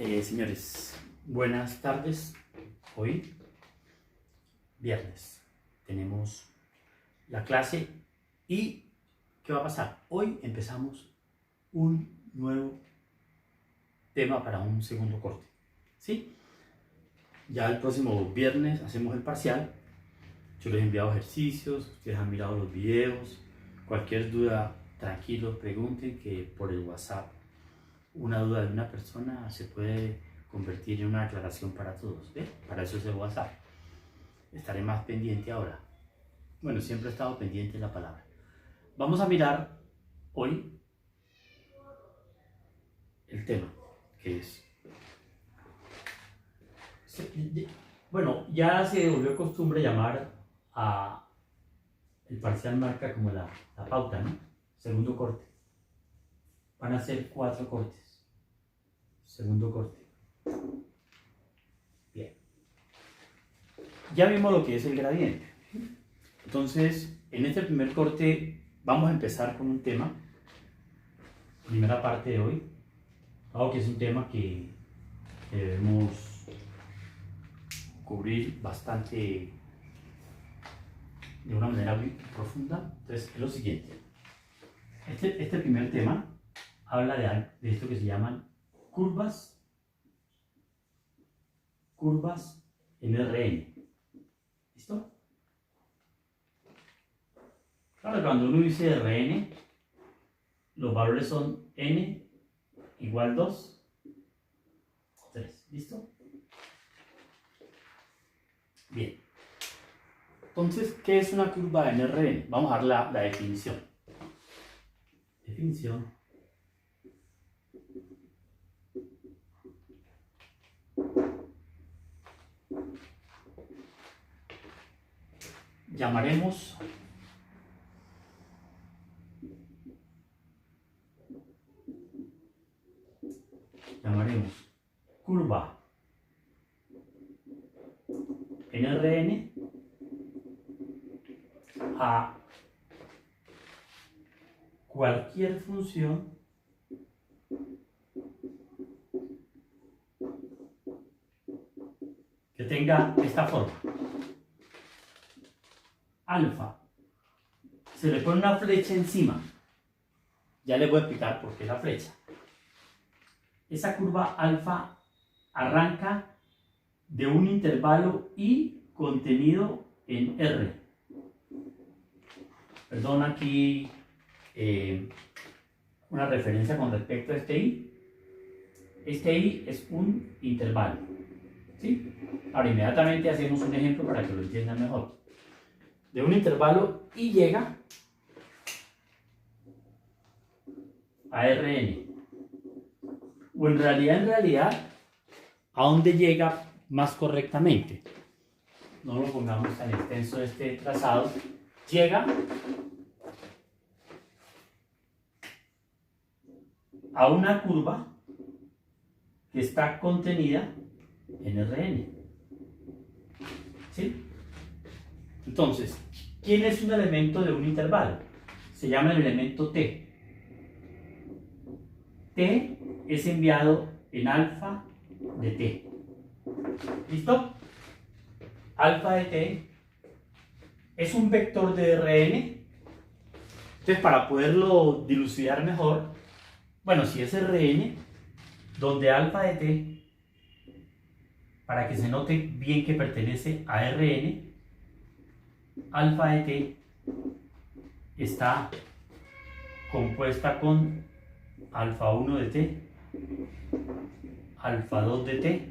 Señores, buenas tardes. Hoy, viernes, tenemos la clase y ¿qué va a pasar? Hoy empezamos un nuevo tema para un segundo corte, ¿sí? Ya el próximo viernes hacemos el parcial. Yo les he enviado ejercicios, ustedes han mirado los videos. Cualquier duda, tranquilos, pregunten, que por el WhatsApp una duda de una persona se puede convertir en una aclaración para todos, ¿ve? Para eso es el WhatsApp. Estaré más pendiente ahora. Bueno, siempre he estado pendiente de la palabra. Vamos a mirar hoy el tema, que es... Bueno, ya se volvió costumbre llamar a el parcial marca como la pauta, ¿no? Segundo corte. Van a ser 4 cortes. Segundo corte. Bien. Ya vimos lo que es el gradiente. Entonces, en este primer corte vamos a empezar con un tema. Primera parte de hoy. Algo que es un tema que debemos cubrir bastante de una manera muy profunda. Entonces, es lo siguiente. Este primer tema habla de esto que se llaman curvas en RN. ¿Listo? Claro, cuando uno dice RN, los valores son n igual 2, 3. ¿Listo? Bien. Entonces, ¿qué es una curva en RN? Vamos a dar la definición. Definición. Llamaremos curva en RN a cualquier función que tenga esta forma. Alfa. Se le pone una flecha encima. Ya les voy a explicar por qué la flecha. Esa curva alfa arranca de un intervalo I contenido en R. Perdón, aquí una referencia con respecto a este I. Este I es un intervalo, ¿sí? Ahora inmediatamente hacemos un ejemplo para que lo entiendan mejor. De un intervalo I llega a Rn. O en realidad, ¿a dónde llega más correctamente? No lo pongamos tan extenso este trazado. Llega a una curva que está contenida en Rn. ¿Sí? Entonces, ¿quién es un elemento de un intervalo? Se llama el elemento t. T es enviado en alfa de t. ¿Listo? Alfa de t es un vector de Rn. Entonces, para poderlo dilucidar mejor, bueno, si es Rn, donde alfa de t, para que se note bien que pertenece a Rn, alfa de t está compuesta con alfa 1 de t, alfa 2 de t,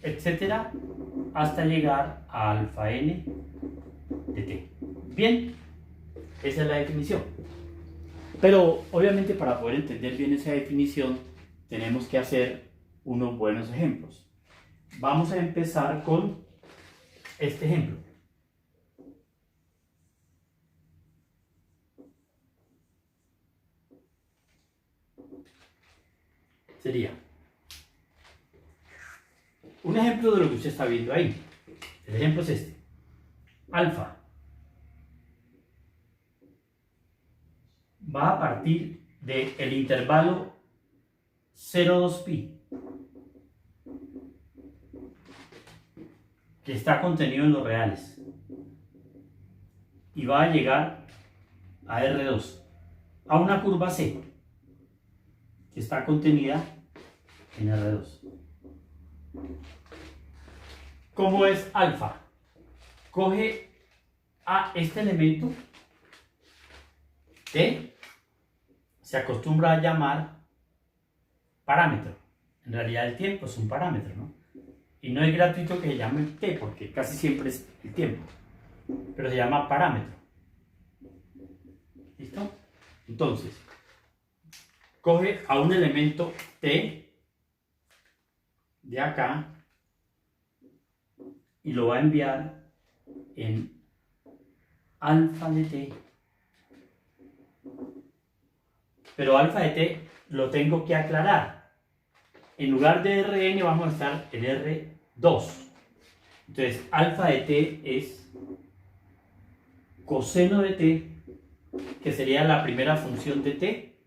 etcétera, hasta llegar a alfa n de t. Bien, esa es la definición. Pero obviamente para poder entender bien esa definición tenemos que hacer unos buenos ejemplos. Vamos a empezar con este ejemplo. Sería un ejemplo de lo que usted está viendo ahí. El ejemplo es este. Alfa va a partir del intervalo 0,2pi. que está contenido en los reales y va a llegar a R2, a una curva C que está contenida en R2. ¿Cómo es alfa? Coge a este elemento T, se acostumbra a llamar parámetro. En realidad el tiempo es un parámetro, ¿no? Y no es gratuito que se llame T, porque casi siempre es el tiempo, pero se llama parámetro. ¿Listo? Entonces, coge a un elemento T de acá y lo va a enviar en alfa de T. Pero alfa de T lo tengo que aclarar. En lugar de Rn vamos a estar en R2. Entonces, alfa de T es coseno de T, que sería la primera función de T,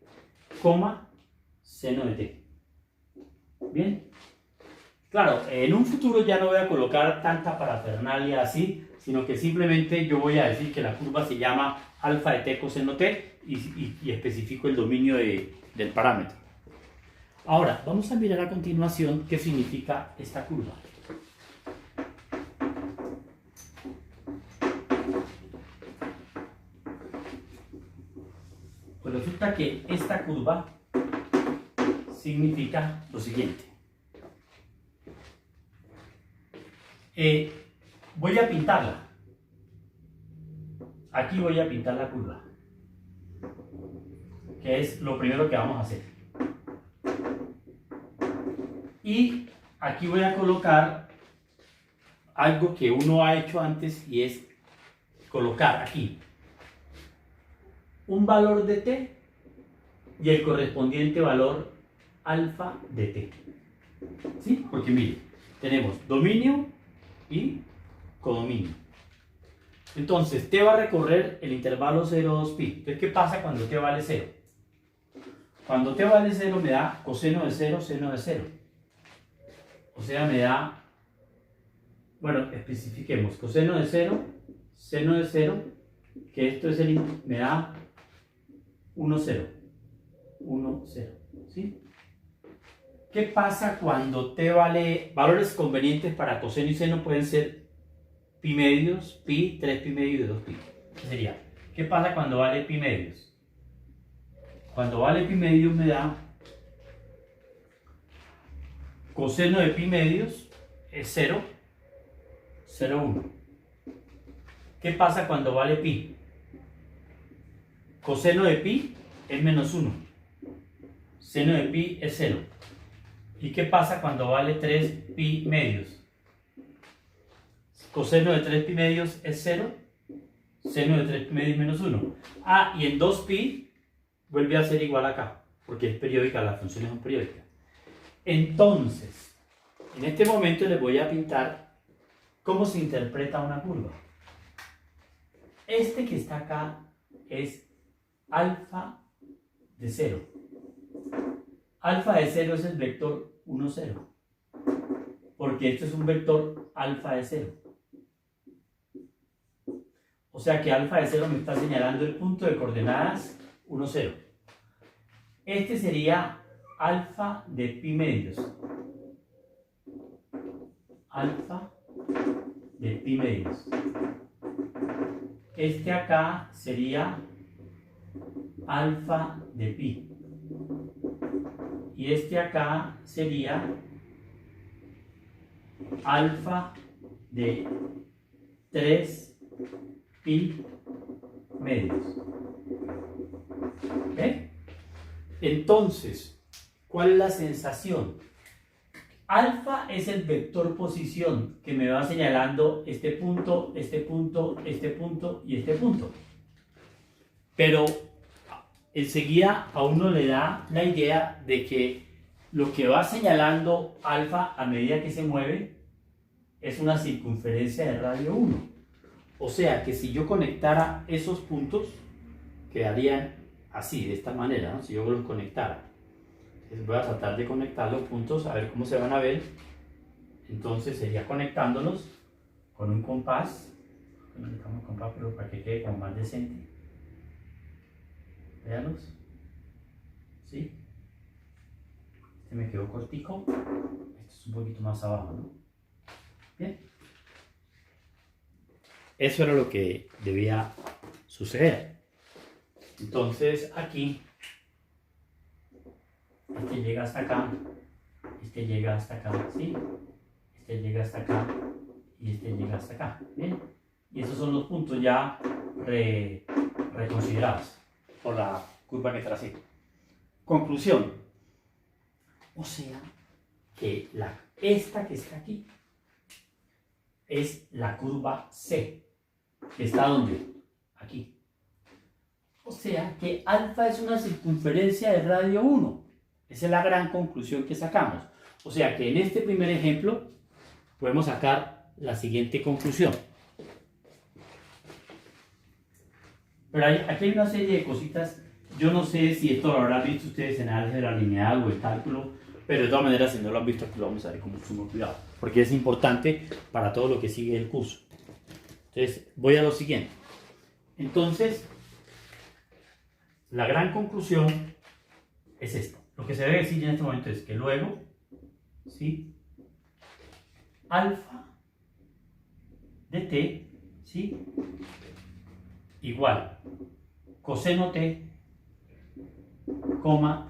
coma, seno de T. Bien. Claro, en un futuro ya no voy a colocar tanta parafernalia así, sino que simplemente yo voy a decir que la curva se llama alfa de T coseno T y especifico el dominio del parámetro. Ahora, vamos a mirar a continuación qué significa esta curva. Pues resulta que esta curva significa lo siguiente. Voy a pintarla. Aquí voy a pintar la curva, que es lo primero que vamos a hacer. Y aquí voy a colocar algo que uno ha hecho antes, y es colocar aquí un valor de t y el correspondiente valor alfa de t. ¿Sí? Porque mire, tenemos dominio y codominio. Entonces, t va a recorrer el intervalo 0, 2 pi. Entonces, ¿qué pasa cuando t vale 0? Cuando t vale 0 me da coseno de 0, seno de 0. O sea, me da, bueno, especifiquemos, coseno de 0, seno de 0, que esto es me da 1, 0. 1, 0. ¿Sí? ¿Qué pasa cuando t vale, valores convenientes para coseno y seno pueden ser pi medios, pi, 3 pi medio y 2 pi? ¿Qué sería? ¿Qué pasa cuando vale pi medios? Cuando vale pi medios me da coseno de pi medios es 0, 0, 1. ¿Qué pasa cuando vale pi? Coseno de pi es menos 1. Seno de pi es 0. ¿Y qué pasa cuando vale 3 pi medios? Coseno de 3 pi medios es 0. Seno de 3 pi medios es menos 1. Ah, y en 2 pi vuelve a ser igual acá, porque es periódica, las funciones son periódicas. Entonces, en este momento les voy a pintar cómo se interpreta una curva. Este que está acá es alfa de 0. Alfa de 0 es el vector 1, 0. Porque esto es un vector alfa de 0. O sea que alfa de 0 me está señalando el punto de coordenadas 1, 0. Este sería alfa de pi medios. Alfa de pi medios. Este acá sería alfa de pi. Y este acá sería alfa de 3 pi medios. ¿Ve? Entonces, ¿cuál es la sensación? Alfa es el vector posición que me va señalando este punto, este punto, este punto y este punto. Pero enseguida a uno le da la idea de que lo que va señalando alfa a medida que se mueve es una circunferencia de radio 1. O sea que si yo conectara esos puntos, quedarían así, de esta manera, ¿no? Si yo los conectara. Voy a tratar de conectar los puntos a ver cómo se van a ver. Entonces sería conectándolos con un compás. Conectamos compás, pero para que quede como más decente. Véanlos. ¿Sí? Este me quedó cortico. Este es un poquito más abajo, ¿no? Bien. Eso era lo que debía suceder. Entonces aquí, este llega hasta acá, este llega hasta acá, ¿sí? Este llega hasta acá y este llega hasta acá, ¿bien? Y esos son los puntos ya reconsiderados por la curva que tracé. Conclusión. O sea que esta que está aquí es la curva C, que está ¿dónde? Aquí. O sea que alfa es una circunferencia de radio 1. Esa es la gran conclusión que sacamos. O sea que en este primer ejemplo podemos sacar la siguiente conclusión. Pero aquí hay una serie de cositas. Yo no sé si esto lo habrán visto ustedes en álgebra lineal o en cálculo, pero de todas maneras, si no lo han visto, aquí lo vamos a ver con sumo cuidado, porque es importante para todo lo que sigue el curso. Entonces, voy a lo siguiente. Entonces, la gran conclusión es esto. Lo que se debe decir en este momento es que luego, ¿sí? Alfa de t, ¿sí? Igual coseno t,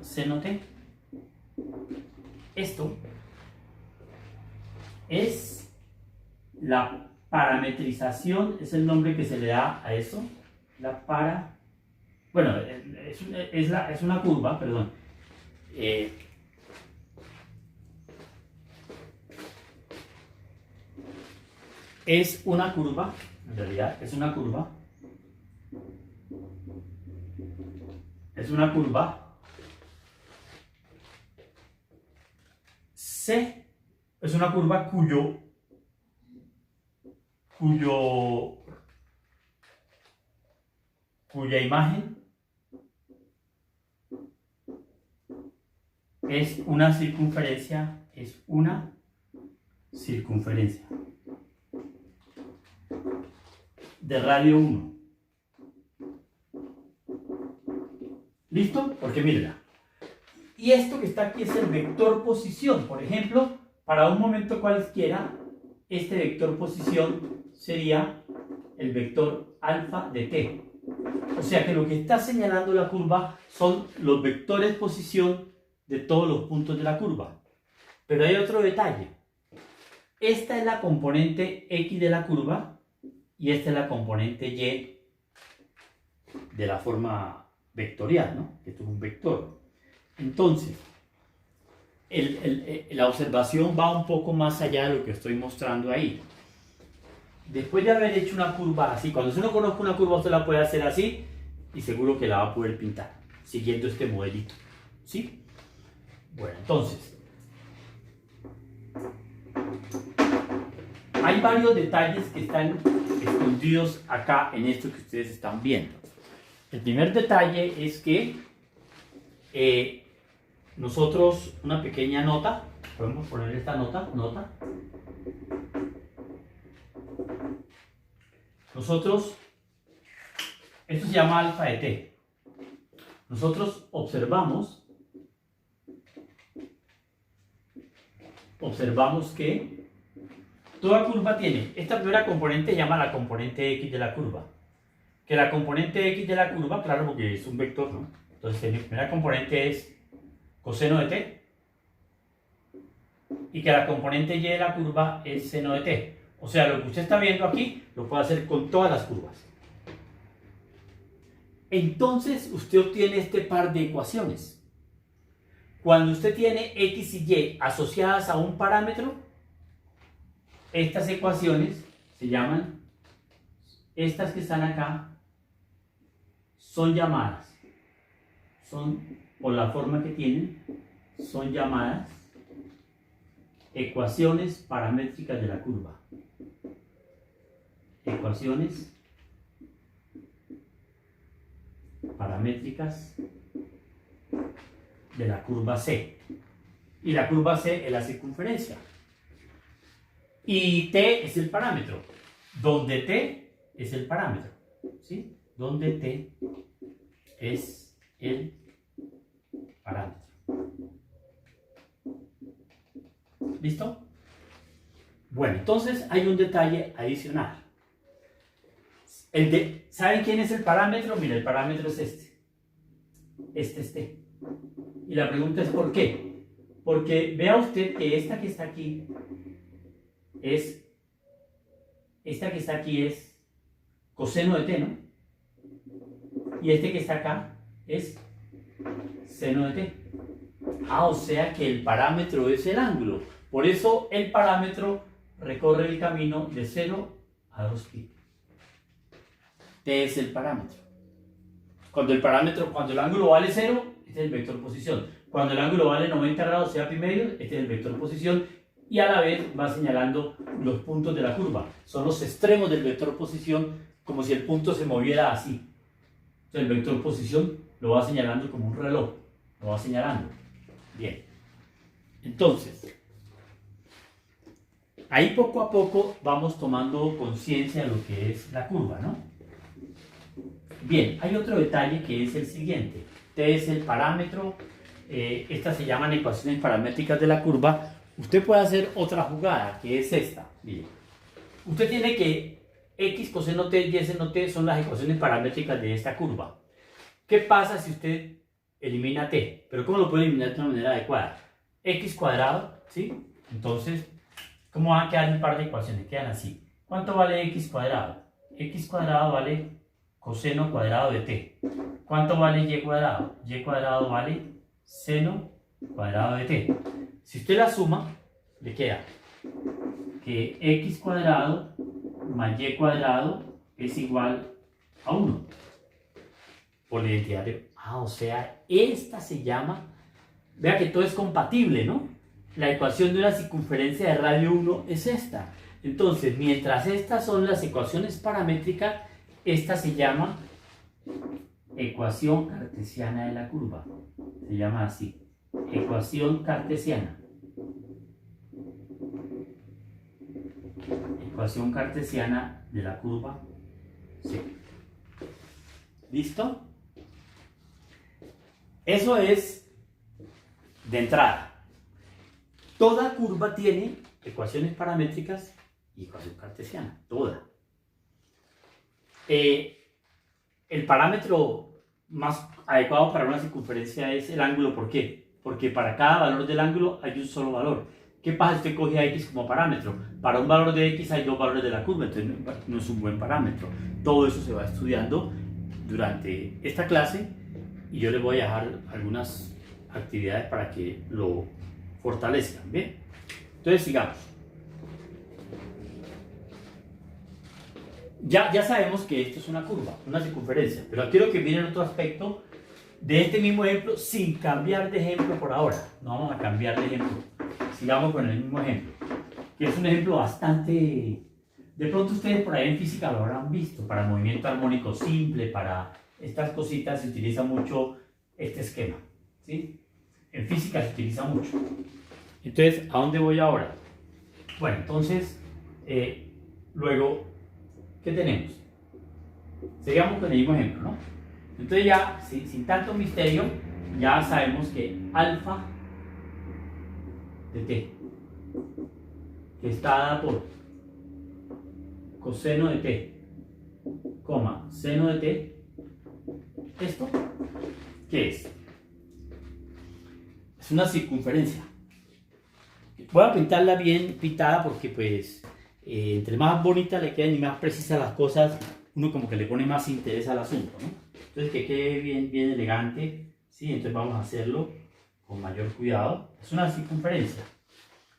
seno t. Esto es la parametrización, es el nombre que se le da a eso. Bueno, es una curva, perdón. Es una curva, en realidad es una curva. Es una curva C, es una curva cuya imagen es una circunferencia, de radio 1. ¿Listo? Porque mírenla. Y esto que está aquí es el vector posición. Por ejemplo, para un momento cualquiera, este vector posición sería el vector alfa de t. O sea que lo que está señalando la curva son los vectores posición de todos los puntos de la curva. Pero hay otro detalle. Esta es la componente x de la curva y esta es la componente y de la forma vectorial, ¿no? Esto es un vector. Entonces, la observación va un poco más allá de lo que estoy mostrando ahí. Después de haber hecho una curva así, cuando usted no conozca una curva, usted la puede hacer así y seguro que la va a poder pintar, siguiendo este modelito. ¿Sí? Bueno, entonces, hay varios detalles que están escondidos acá en esto que ustedes están viendo. El primer detalle es que nosotros, una pequeña nota, podemos poner esta nota. Nosotros, esto se llama alfa de t. Nosotros observamos que toda curva tiene, esta primera componente se llama la componente x de la curva. Que la componente x de la curva, claro, porque es un vector, ¿no? Entonces, mi primera componente es coseno de t. Y que la componente y de la curva es seno de t. O sea, lo que usted está viendo aquí, lo puede hacer con todas las curvas. Entonces, usted obtiene este par de ecuaciones. Cuando usted tiene x y y asociadas a un parámetro, estas ecuaciones se llaman, estas que están acá, son llamadas, por la forma que tienen, son llamadas ecuaciones paramétricas de la curva. Ecuaciones paramétricas de la curva C. Y la curva C es la circunferencia. Y T es el parámetro. Donde T es el parámetro. ¿Sí? Donde T es el parámetro. ¿Listo? Bueno, entonces hay un detalle adicional. ¿Saben quién es el parámetro? Mira, el parámetro es este. Este es T. Y la pregunta es ¿por qué? Porque vea usted que esta que está aquí es coseno de T, ¿no? Y este que está acá es seno de T. O sea que el parámetro es el ángulo. Por eso el parámetro recorre el camino de 0 a 2pi. T es el parámetro. Cuando el ángulo vale 0, este es el vector posición. Cuando el ángulo vale 90 grados, sea pi medio, este es el vector posición. Y a la vez va señalando los puntos de la curva. Son los extremos del vector posición, como si el punto se moviera así. Entonces el vector posición lo va señalando como un reloj. Lo va señalando. Bien. Entonces, ahí poco a poco vamos tomando conciencia de lo que es la curva, ¿no? Bien, hay otro detalle que es el siguiente. T es el parámetro. Estas se llaman ecuaciones paramétricas de la curva. Usted puede hacer otra jugada, que es esta. Mire. Usted tiene que x coseno t y seno t son las ecuaciones paramétricas de esta curva. ¿Qué pasa si usted elimina t? Pero ¿cómo lo puede eliminar de una manera adecuada? X cuadrado, ¿sí? Entonces, ¿cómo van a quedar un par de ecuaciones? Quedan así. ¿Cuánto vale x cuadrado? X cuadrado vale coseno cuadrado de t. ¿Cuánto vale y cuadrado? Y cuadrado vale seno cuadrado de t. Si usted la suma, le queda que x cuadrado más y cuadrado es igual a 1. Por la identidad de... o sea, esta se llama... Vea que todo es compatible, ¿no? La ecuación de una circunferencia de radio 1 es esta. Entonces, mientras estas son las ecuaciones paramétricas, esta se llama ecuación cartesiana de la curva. Se llama así. Ecuación cartesiana. Ecuación cartesiana de la curva C. ¿Listo? Eso es de entrada. Toda curva tiene ecuaciones paramétricas y ecuación cartesiana. Toda. El parámetro más adecuado para una circunferencia es el ángulo. ¿Por qué? Porque para cada valor del ángulo hay un solo valor. ¿Qué pasa si usted coge a x como parámetro? Para un valor de x hay dos valores de la curva, entonces no es un buen parámetro. Todo eso se va estudiando durante esta clase y yo les voy a dejar algunas actividades para que lo fortalezcan. ¿Bien? Entonces sigamos. Ya sabemos que esto es una curva, una circunferencia, pero quiero que miren otro aspecto de este mismo ejemplo sin cambiar de ejemplo por ahora. No vamos a cambiar de ejemplo. Sigamos con el mismo ejemplo, que es un ejemplo bastante... De pronto ustedes por ahí en física lo habrán visto. Para movimiento armónico simple, para estas cositas se utiliza mucho este esquema, ¿sí? En física se utiliza mucho. Entonces, ¿a dónde voy ahora? Bueno, entonces, luego, ¿qué tenemos? Sigamos con el mismo ejemplo, ¿no? Entonces ya, sin tanto misterio, ya sabemos que alfa de t, que está dada por coseno de t, coma, seno de t, ¿esto qué es? Es una circunferencia. Voy a pintarla bien pintada porque pues entre más bonita le queden y más precisas las cosas, uno como que le pone más interés al asunto, ¿no? Entonces que quede bien elegante, ¿sí? Entonces vamos a hacerlo con mayor cuidado. Es una circunferencia.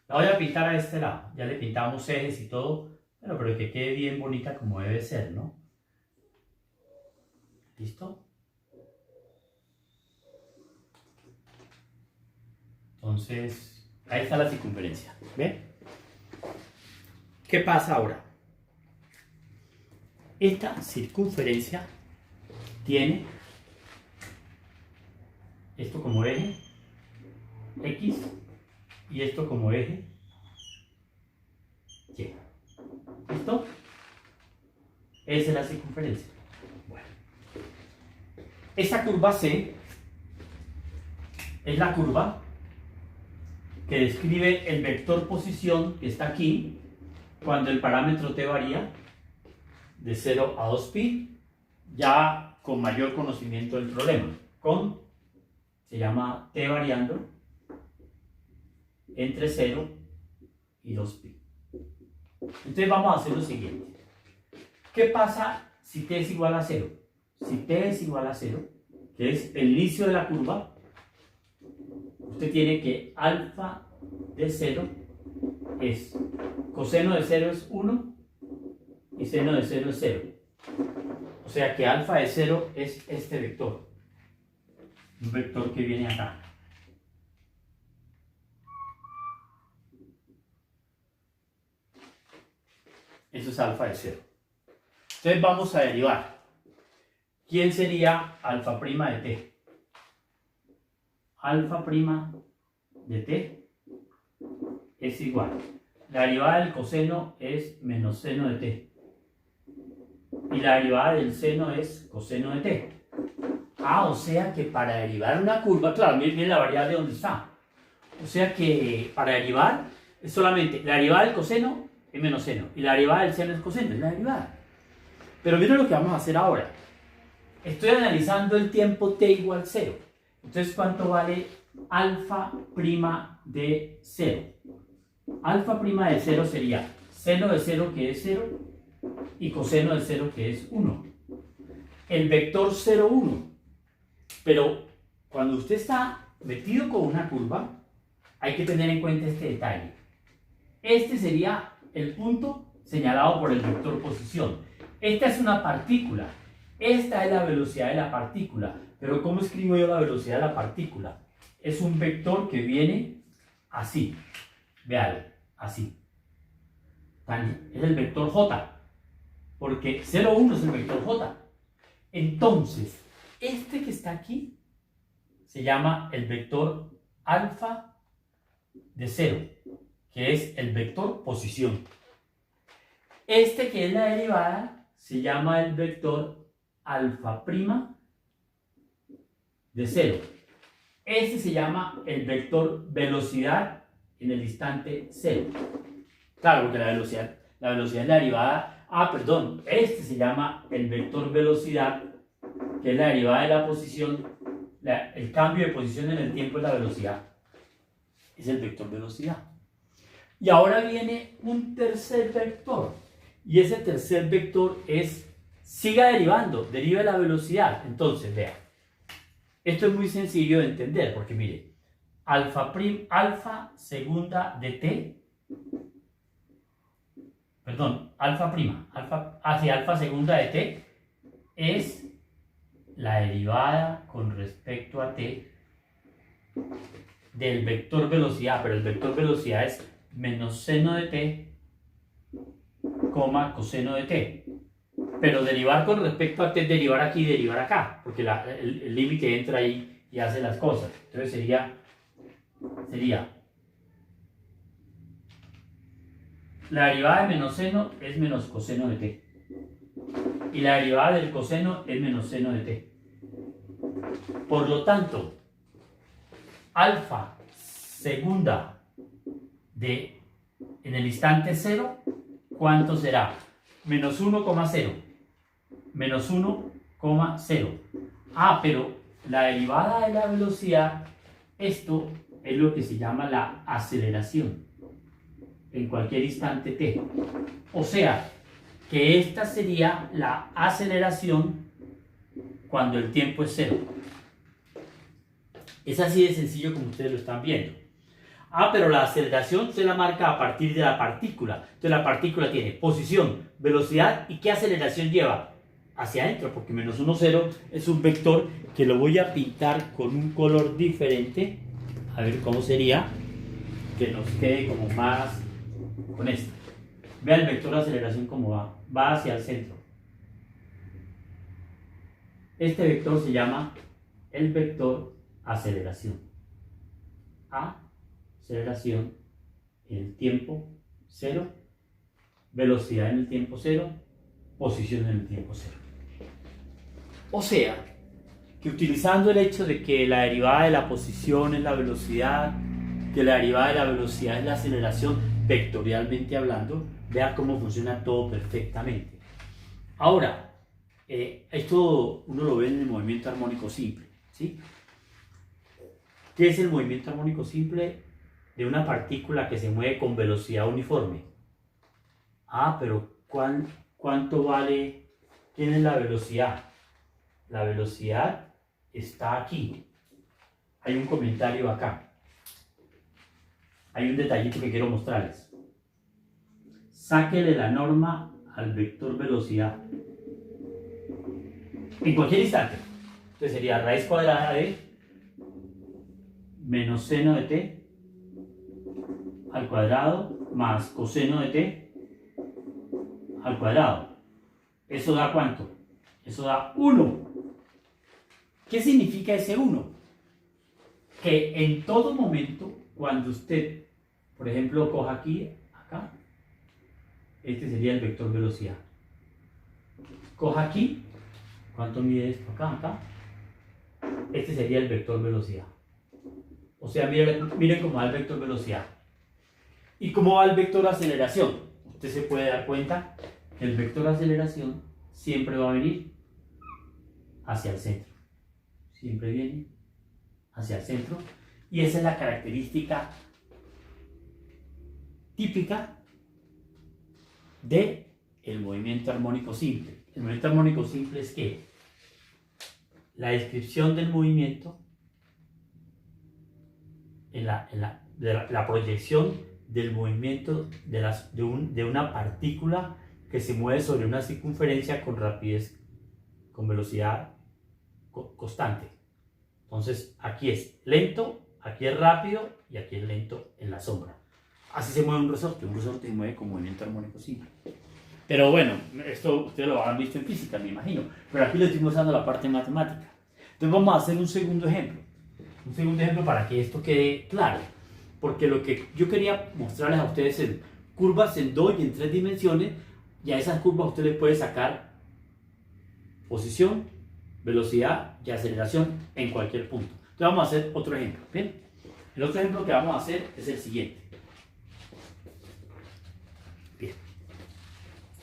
La voy a pintar a este lado. Ya le pintamos ejes y todo, pero que quede bien bonita como debe ser, ¿no? ¿Listo? Entonces, ahí está la circunferencia. ¿Ve? ¿Qué pasa ahora? Esta circunferencia tiene esto como eje X y esto como eje Y. ¿Listo? Esa es la circunferencia. Bueno. Esta curva C es la curva que describe el vector posición que está aquí cuando el parámetro t varía de 0 a 2pi, ya con mayor conocimiento del problema. Se llama t variando entre 0 y 2pi. Entonces vamos a hacer lo siguiente. ¿Qué pasa si t es igual a 0? Si t es igual a 0, que es el inicio de la curva, usted tiene que alfa de 0 es coseno de 0 es 1 y seno de 0 es 0. O sea que alfa de 0 es este vector. Un vector que viene acá. Eso es alfa de 0. Entonces vamos a derivar. ¿Quién sería alfa prima de t? Alfa prima de t es igual. La derivada del coseno es menos seno de t. Y la derivada del seno es coseno de t. O sea que para derivar una curva, claro, miren la variable donde está. O sea que para derivar es solamente la derivada del coseno es menos seno. Y la derivada del seno es coseno, es la derivada. Pero miren lo que vamos a hacer ahora. Estoy analizando el tiempo t igual 0. Entonces, ¿cuánto vale alfa prima de 0? Alfa prima de 0 sería seno de 0 que es 0 y coseno de 0 que es 1. El vector 0, 1. Pero cuando usted está metido con una curva, hay que tener en cuenta este detalle. Este sería el punto señalado por el vector posición. Esta es una partícula. Esta es la velocidad de la partícula. Pero ¿cómo escribo yo la velocidad de la partícula? Es un vector que viene así. Véalo, así. Es el vector J. Porque 0, 1 es el vector J. Entonces, este que está aquí se llama el vector alfa de 0, que es el vector posición. Este que es la derivada se llama el vector alfa prima de 0. Este se llama el vector velocidad en el instante 0. Claro, porque la velocidad es la derivada. Perdón, este se llama el vector velocidad, que es la derivada de la posición. El cambio de posición en el tiempo es la velocidad. Es el vector velocidad. Y ahora viene un tercer vector. Y ese tercer vector siga derivando, deriva la velocidad. Entonces, vea. Esto es muy sencillo de entender, porque mire, alfa segunda de t, perdón, alfa segunda de t es la derivada con respecto a t del vector velocidad, pero el vector velocidad es menos seno de t, coseno de t. Pero derivar con respecto a t es derivar aquí y derivar acá, porque el límite entra ahí y hace las cosas. Entonces sería la derivada de menos seno es menos coseno de t. Y la derivada del coseno es menos seno de t. Por lo tanto, alfa segunda en el instante 0, ¿cuánto será? Menos 1,0. Menos 1,0. Pero la derivada de la velocidad, esto es lo que se llama la aceleración en cualquier instante t. O sea, que esta sería la aceleración cuando el tiempo es 0. Es así de sencillo como ustedes lo están viendo. Pero la aceleración se la marca a partir de la partícula. Entonces la partícula tiene posición, velocidad y ¿qué aceleración lleva? Hacia adentro, porque menos 1, 0 es un vector que lo voy a pintar con un color diferente. A ver cómo sería, que nos quede como más con esto. Vea el vector de aceleración cómo va hacia el centro. Este vector se llama el vector aceleración. aceleración en el tiempo cero, velocidad en el tiempo cero, posición en el tiempo cero. O sea, que utilizando el hecho de que la derivada de la posición es la velocidad, que la derivada de la velocidad es la aceleración, vectorialmente hablando, vea cómo funciona todo perfectamente. Ahora, esto uno lo ve en el movimiento armónico simple, ¿sí? ¿Qué es el movimiento armónico simple de una partícula que se mueve con velocidad uniforme? Pero ¿cuánto vale? ¿Quién es la velocidad? La velocidad está aquí. Hay un comentario acá. Hay un detallito que quiero mostrarles. Sáquele la norma al vector velocidad. En cualquier instante. Entonces sería raíz cuadrada de menos seno de t al cuadrado más coseno de t al cuadrado. ¿Eso da cuánto? Eso da 1. ¿Qué significa ese 1? Que en todo momento, cuando usted, por ejemplo, coja aquí, acá, este sería el vector velocidad. Coja aquí, ¿cuánto mide esto? Acá. Este sería el vector velocidad. O sea, miren cómo va el vector velocidad. ¿Y cómo va el vector aceleración? Usted se puede dar cuenta que el vector aceleración siempre va a venir hacia el centro. Siempre viene hacia el centro. Y esa es la característica típica del movimiento armónico simple. El movimiento armónico simple es que la descripción del movimiento, la proyección del movimiento de una partícula que se mueve sobre una circunferencia con rapidez, con velocidad constante. Entonces aquí es lento, aquí es rápido y aquí es lento en la sombra. Así se mueve un resorte se mueve con movimiento armónico simple. Pero bueno, esto ustedes lo han visto en física, me imagino, pero aquí lo estoy usando la parte matemática. Entonces vamos a hacer un segundo ejemplo para que esto quede claro, porque lo que yo quería mostrarles a ustedes es curvas en 2 y en 3 dimensiones, y a esas curvas usted le puede sacar posición, velocidad y aceleración en cualquier punto. Entonces vamos a hacer otro ejemplo. ¿Bien? El otro ejemplo que vamos a hacer es el siguiente. Bien.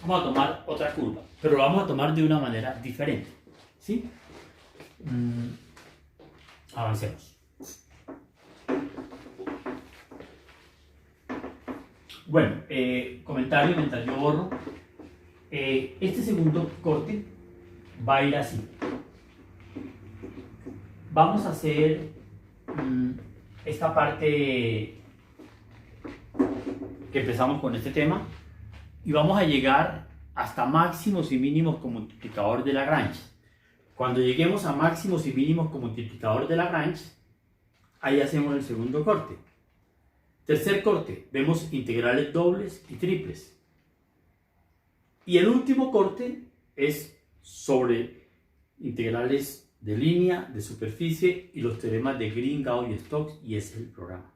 Vamos a tomar otra curva, pero lo vamos a tomar de una manera diferente. ¿Sí? Avancemos. Bueno, comentario mientras yo borro. Este segundo corte va a ir así. Vamos a hacer esta parte que empezamos con este tema y vamos a llegar hasta máximos y mínimos con multiplicador de Lagrange. Cuando lleguemos a máximos y mínimos con multiplicador de Lagrange, ahí hacemos el segundo corte. Tercer corte, vemos integrales dobles y triples. Y el último corte es sobre integrales de línea, de superficie y los teoremas de Green, Gauss y Stokes, y ese es el programa.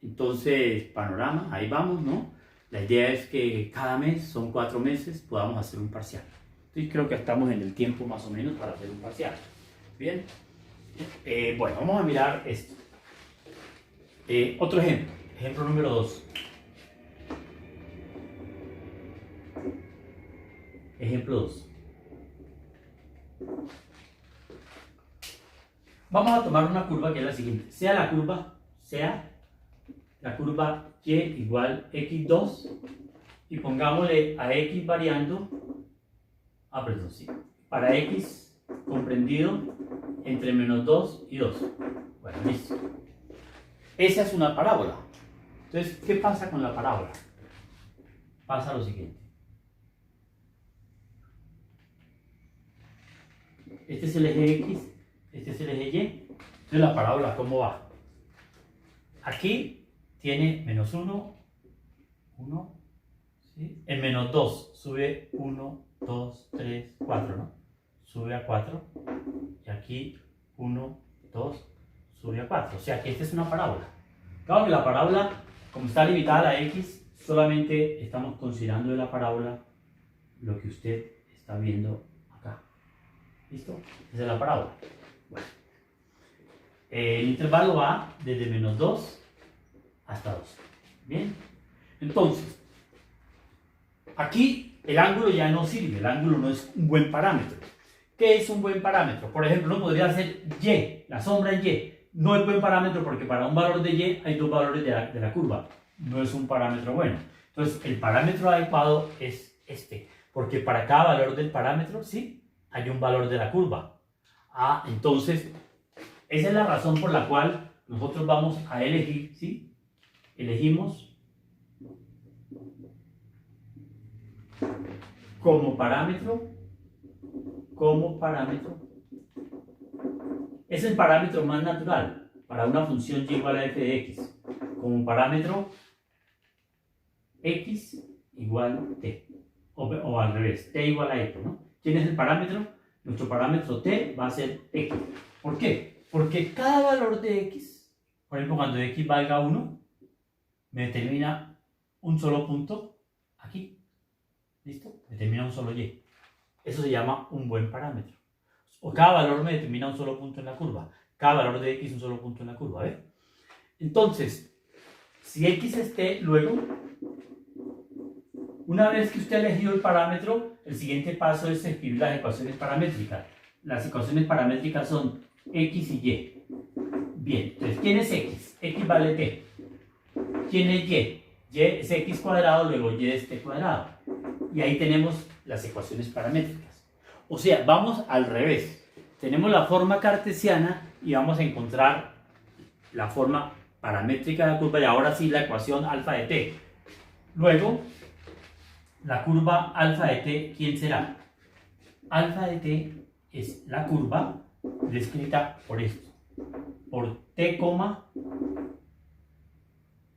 Entonces, panorama, ahí vamos, ¿no? La idea es que cada mes, son 4 meses, podamos hacer un parcial. Entonces creo que estamos en el tiempo más o menos para hacer un parcial. Bien. Bueno, vamos a mirar esto. Otro ejemplo. Ejemplo número 2. Ejemplo 2. Vamos a tomar una curva que es la siguiente. Sea la curva y igual x2 y pongámosle a x variando, perdón, sí, para x comprendido entre menos 2 y 2. Bueno, listo. Esa es una parábola. Entonces, ¿qué pasa con la parábola? Pasa lo siguiente. Este es el eje X, este es el eje Y. Entonces, la parábola, ¿cómo va? Aquí tiene menos 1, 1, ¿sí? En menos 2 sube 1, 2, 3, 4, ¿no? Sube a 4. Y aquí 1, 2, sobre A4. O sea que esta es una parábola. Claro que la parábola, como está limitada a la X, solamente estamos considerando de la parábola lo que usted está viendo acá. ¿Listo? Esa es la parábola. Bueno. El intervalo va desde menos 2 hasta 2. Bien. Entonces, aquí el ángulo ya no sirve. El ángulo no es un buen parámetro. ¿Qué es un buen parámetro? Por ejemplo, uno podría hacer Y, la sombra en Y. No es buen parámetro porque para un valor de Y hay dos valores de la curva. No es un parámetro bueno. Entonces, el parámetro adecuado es este. Porque para cada valor del parámetro, sí, hay un valor de la curva. Entonces, esa es la razón por la cual nosotros vamos a elegir, ¿sí? Elegimos como parámetro, es el parámetro más natural para una función y igual a f de x. Como parámetro x igual t. O al revés, t igual a f, ¿no? ¿Quién es el parámetro? Nuestro parámetro t va a ser x. ¿Por qué? Porque cada valor de x, por ejemplo, cuando x valga 1, me determina un solo punto aquí. ¿Listo? Me determina un solo y. Eso se llama un buen parámetro. O cada valor me determina un solo punto en la curva. Cada valor de x un solo punto en la curva, ¿ves? Entonces, si x es t, luego, una vez que usted ha elegido el parámetro, el siguiente paso es escribir las ecuaciones paramétricas. Las ecuaciones paramétricas son x y y. Bien, entonces, ¿quién es x? X vale t. ¿Quién es y? Y es x cuadrado, luego y es t cuadrado. Y ahí tenemos las ecuaciones paramétricas. O sea, vamos al revés. Tenemos la forma cartesiana y vamos a encontrar la forma paramétrica de la curva y ahora sí la ecuación alfa de t. Luego, la curva alfa de t, ¿quién será? Alfa de t es la curva descrita por esto, por t,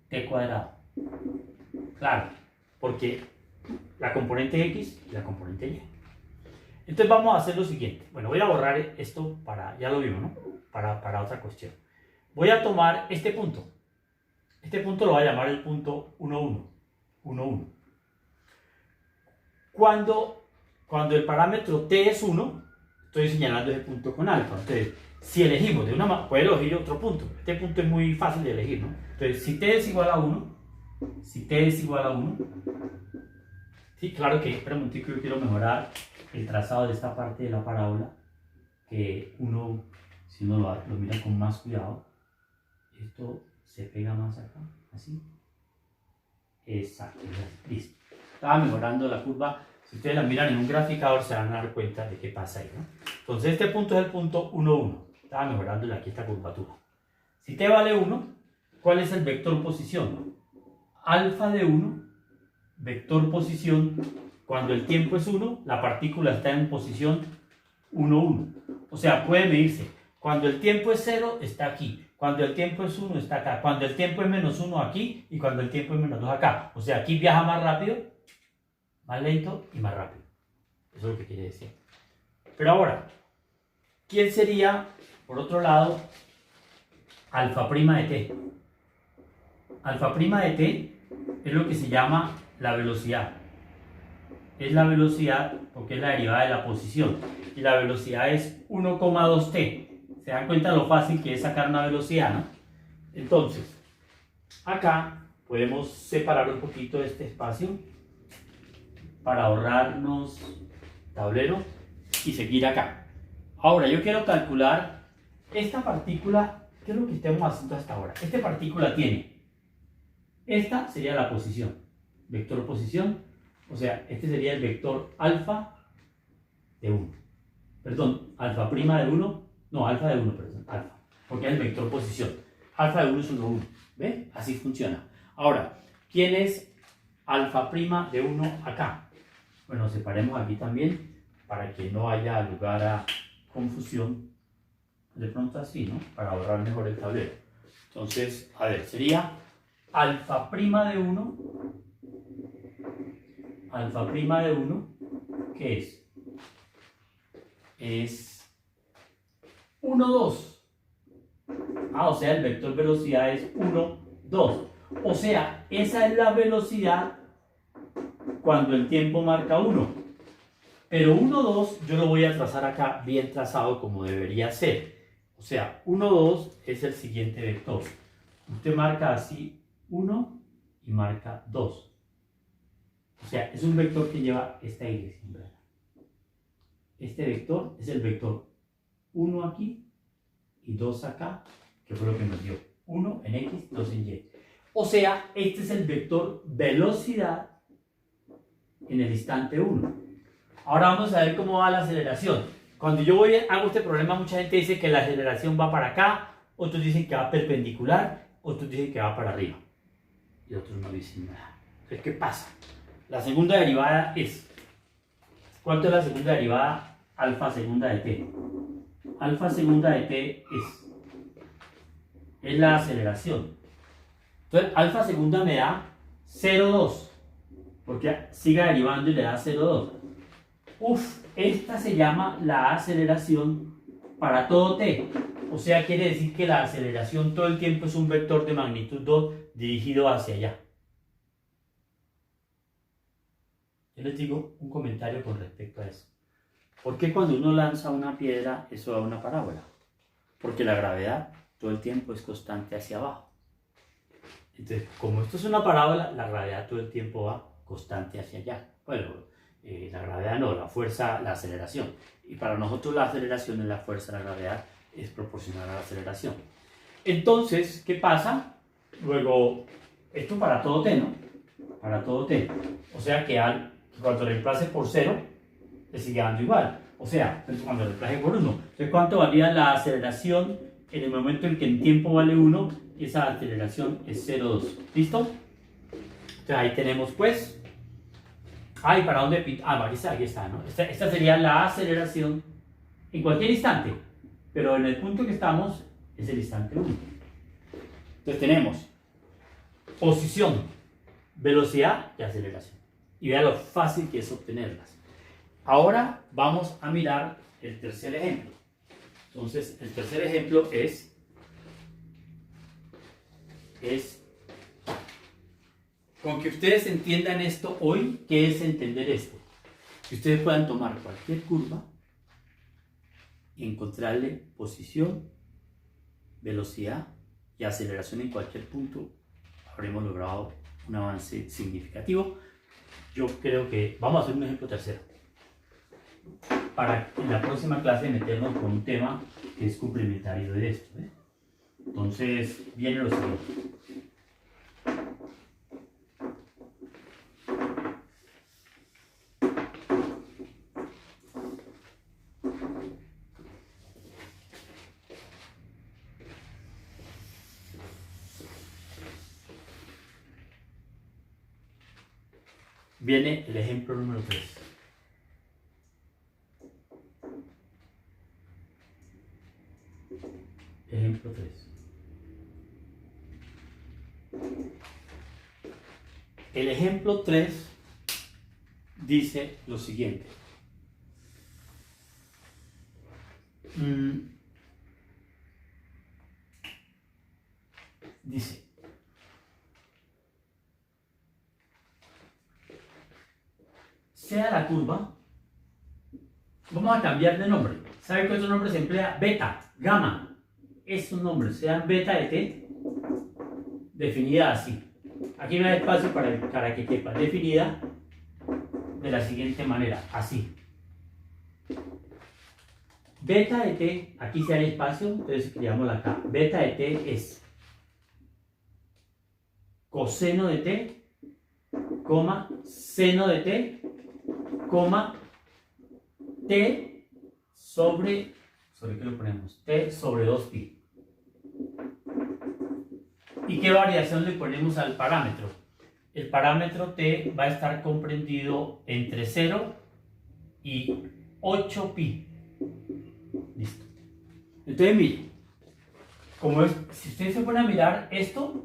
t cuadrado. Claro, porque la componente x y la componente y. Entonces vamos a hacer lo siguiente. Bueno, voy a borrar esto para, ya lo vimos, ¿no? Para otra cuestión. Voy a tomar este punto. Este punto lo voy a llamar el punto 1, 1. 1, 1. Cuando el parámetro t es 1, estoy señalando ese punto con alfa. Entonces, si elegimos de una manera, puedo elegir otro punto. Este punto es muy fácil de elegir, ¿no? Entonces, si t es igual a 1, sí, claro que, espera un momentico, yo quiero mejorar el trazado de esta parte de la parábola, que uno, si uno lo mira con más cuidado, esto se pega más acá, así. Exacto, listo. Estaba mejorando la curva. Si ustedes la miran en un graficador se van a dar cuenta de qué pasa ahí, ¿no? Entonces este punto es el punto 1, 1. Estaba mejorando aquí esta curvatura. Si t vale 1, ¿cuál es el vector posición? Alfa de 1, vector posición. Cuando el tiempo es 1, la partícula está en posición 1, 1. O sea, puede medirse. Cuando el tiempo es 0, está aquí. Cuando el tiempo es 1, está acá. Cuando el tiempo es menos 1, aquí. Y cuando el tiempo es menos 2, acá. O sea, aquí viaja más rápido, más lento y más rápido. Eso es lo que quiere decir. Pero ahora, ¿quién sería, por otro lado, alfa prima de t? Alfa prima de t es lo que se llama la velocidad. Es la velocidad porque es la derivada de la posición. Y la velocidad es 1,2t. ¿Se dan cuenta lo fácil que es sacar una velocidad, no? Entonces, acá podemos separar un poquito este espacio para ahorrarnos tablero y seguir acá. Ahora, yo quiero calcular esta partícula. ¿Qué es lo que estamos haciendo hasta ahora? Esta partícula tiene, esta sería la posición, vector posición, o sea, este sería el vector alfa de 1. Perdón, alfa prima de 1, no, alfa de 1, perdón, alfa, porque es el vector posición. Alfa de 1 es 1, 1, ¿ven? Así funciona. Ahora, ¿quién es alfa prima de 1 acá? Bueno, separemos aquí también para que no haya lugar a confusión. De pronto así, ¿no? Para ahorrar mejor el tablero. Entonces, a ver, sería alfa prima de 1. Alfa prima de 1, ¿qué es? Es 1, 2. O sea, el vector velocidad es 1, 2. O sea, esa es la velocidad cuando el tiempo marca 1. Pero 1, 2 yo lo voy a trazar acá bien trazado como debería ser. O sea, 1, 2 es el siguiente vector. Usted marca así 1 y marca 2. O sea, es un vector que lleva esta dirección. Este vector es el vector 1 aquí y 2 acá, que fue lo que nos dio 1 en X, 2 en Y. O sea, este es el vector velocidad en el instante 1. Ahora vamos a ver cómo va la aceleración. Cuando yo hago este problema, mucha gente dice que la aceleración va para acá, otros dicen que va perpendicular, otros dicen que va para arriba. Y otros no dicen nada. Entonces, ¿qué pasa? La segunda derivada es... ¿Cuánto es la segunda derivada? Alfa segunda de t. Alfa segunda de t es la aceleración. Entonces, alfa segunda me da 0,2. Porque siga derivando y le da 0,2. Esta se llama la aceleración para todo t. O sea, quiere decir que la aceleración todo el tiempo es un vector de magnitud 2 dirigido hacia allá. Yo les digo un comentario con respecto a eso. ¿Por qué cuando uno lanza una piedra eso da una parábola? Porque la gravedad todo el tiempo es constante hacia abajo. Entonces, como esto es una parábola, la gravedad todo el tiempo va constante hacia allá. Bueno, la gravedad no, la fuerza, la aceleración. Y para nosotros la aceleración es la fuerza, la gravedad es proporcional a la aceleración. Entonces, ¿qué pasa? Luego, esto para todo t, ¿no? Para todo t. O sea que cuando reemplace por 0, le sigue dando igual. O sea, cuando reemplace por 1. Entonces, ¿cuánto valía la aceleración en el momento en que el tiempo vale 1? Esa aceleración es 0,2. ¿Listo? Entonces, ahí tenemos pues... ¿Y para dónde pinta? Aquí está, ¿no? Esta sería la aceleración en cualquier instante. Pero en el punto que estamos es el instante 1. Entonces tenemos posición, velocidad y aceleración. Y vea lo fácil que es obtenerlas. Ahora vamos a mirar el tercer ejemplo. Entonces, el tercer ejemplo es con que ustedes entiendan esto hoy, ¿qué es entender esto? Que ustedes puedan tomar cualquier curva y encontrarle posición, velocidad y aceleración en cualquier punto, habremos logrado un avance significativo. Yo creo que vamos a hacer un ejemplo tercero para en la próxima clase meternos con un tema que es complementario de esto, ¿eh? Entonces viene lo siguiente. Viene el ejemplo número 3. Ejemplo 3. El ejemplo 3 dice lo siguiente. Dice, sea la curva, vamos a cambiar de nombre. ¿Sabe que otro nombre se emplea? Beta, gamma. Estos nombres sean beta de t, definida así. Aquí no hay espacio para que quepa. Definida de la siguiente manera, así. Beta de t, aquí sí hay espacio, entonces escribámosla acá. Beta de t es coseno de t, coma, seno de t, coma, t ¿sobre qué lo ponemos? T sobre 2pi. ¿Y qué variación le ponemos al parámetro? El parámetro t va a estar comprendido entre 0 y 8pi. Listo. Entonces, mire, si ustedes se ponen a mirar esto,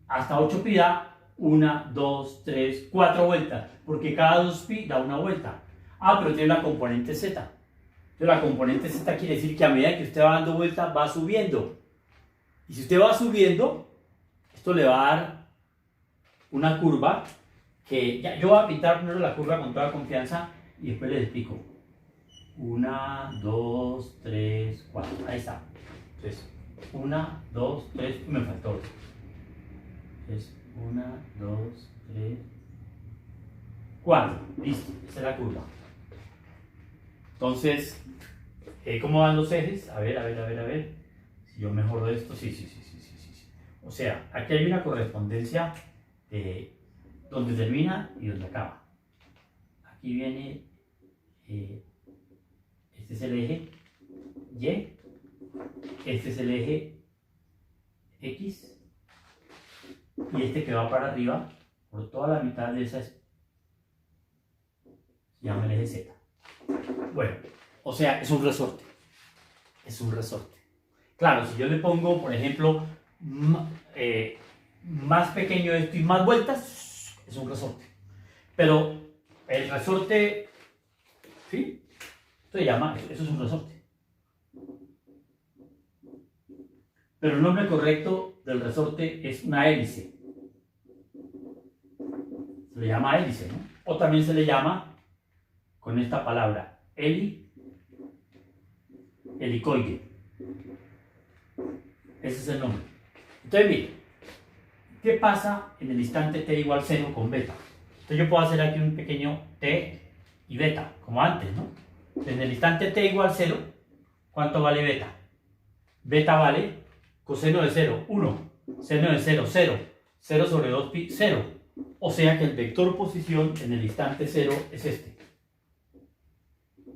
hasta 8pi da 1, 2, 3, 4 vueltas, porque cada 2pi da una vuelta. Pero tiene la componente z. Entonces la componente z quiere decir que a medida que usted va dando vueltas va subiendo. Y si usted va subiendo, esto le va a dar una curva que ya, yo voy a pintar primero la curva con toda confianza y después les explico. 1, 2, 3, 4. Ahí está. Entonces, 1, 2, 3. Me faltó otro. Entonces, 1, 2, 3, 4. Listo. Esa es la curva. Entonces, ¿cómo van los ejes? A ver. Si yo mejoro esto, sí. O sea, aquí hay una correspondencia de donde termina y donde acaba. Aquí viene, este es el eje Y, este es el eje X, y este que va para arriba, por toda la mitad de esa, se llama el eje Z. Bueno, o sea, es un resorte. Claro, si yo le pongo, por ejemplo, más pequeño esto y más vueltas, es un resorte. Pero el resorte, ¿sí? Esto se llama, eso es un resorte. Pero el nombre correcto del resorte es una hélice. Se le llama hélice, ¿no? O también se le llama, con esta palabra, helicoide. Ese es el nombre. Entonces, mire, ¿qué pasa en el instante t igual 0 con beta? Entonces yo puedo hacer aquí un pequeño t y beta, como antes, ¿no? Entonces, en el instante t igual 0, ¿cuánto vale beta? Beta vale coseno de 0, 1, seno de 0, 0, 0 sobre 2pi, 0. O sea que el vector posición en el instante 0 es este.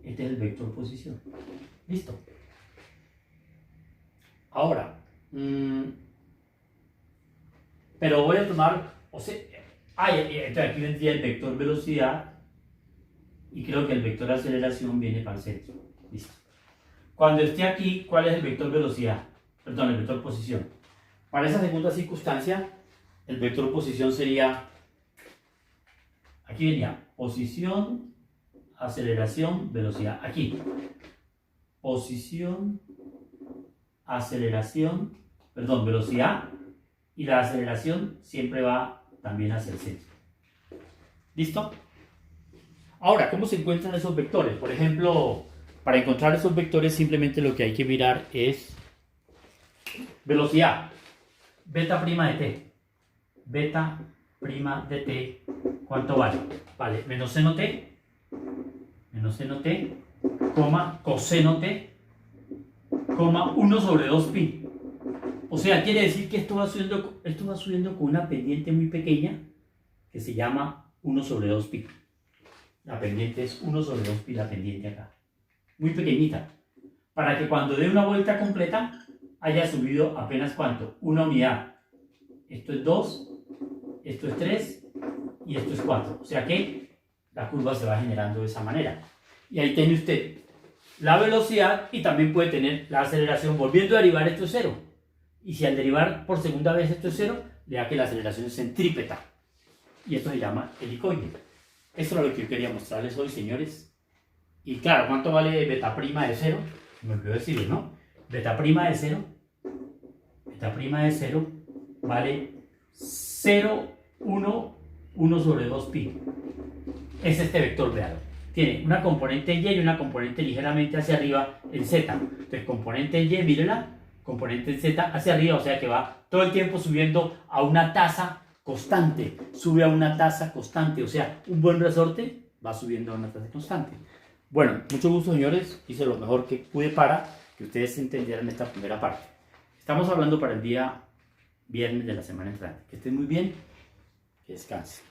Este es el vector posición. ¿Listo? Ahora, pero voy a tomar, entonces aquí vendría el vector velocidad y creo que el vector aceleración viene para el centro. Listo. Cuando esté aquí, ¿cuál es el vector velocidad? Perdón, el vector posición. Para esa segunda circunstancia, el vector posición sería, aquí venía posición, aceleración, velocidad. Aquí, posición, aceleración, velocidad, y la aceleración siempre va también hacia el centro. ¿Listo? Ahora, ¿cómo se encuentran esos vectores? Por ejemplo, para encontrar esos vectores simplemente lo que hay que mirar es velocidad, beta prima de t. Beta prima de t, ¿cuánto vale? Vale, menos seno t, coma, coseno t, coma 1 sobre 2pi. O sea, quiere decir que esto va subiendo con una pendiente muy pequeña que se llama 1 sobre 2pi. La pendiente es 1 sobre 2pi, la pendiente acá. Muy pequeñita. Para que cuando dé una vuelta completa haya subido apenas ¿cuánto? Una unidad. Esto es 2, esto es 3 y esto es 4. O sea que la curva se va generando de esa manera. Y ahí tiene usted la velocidad y también puede tener la aceleración. Volviendo a derivar, esto es 0. Y si al derivar por segunda vez esto es 0, le da que la aceleración es centrípeta. Y esto se llama helicoide. Esto es lo que yo quería mostrarles hoy, señores. Y claro, ¿cuánto vale beta prima de 0? Me olvidó decirlo, ¿no? Beta prima de 0 vale 0, 1 sobre 2pi. Es este vector, véalo. Tiene una componente y una componente ligeramente hacia arriba en z. Entonces, componente y, mírenla, componente z hacia arriba, o sea que va todo el tiempo subiendo a una tasa constante. Sube a una tasa constante, o sea, un buen resorte va subiendo a una tasa constante. Bueno, mucho gusto, señores. Hice lo mejor que pude para que ustedes entendieran esta primera parte. Estamos hablando para el día viernes de la semana entrante. Que estén muy bien, que descansen.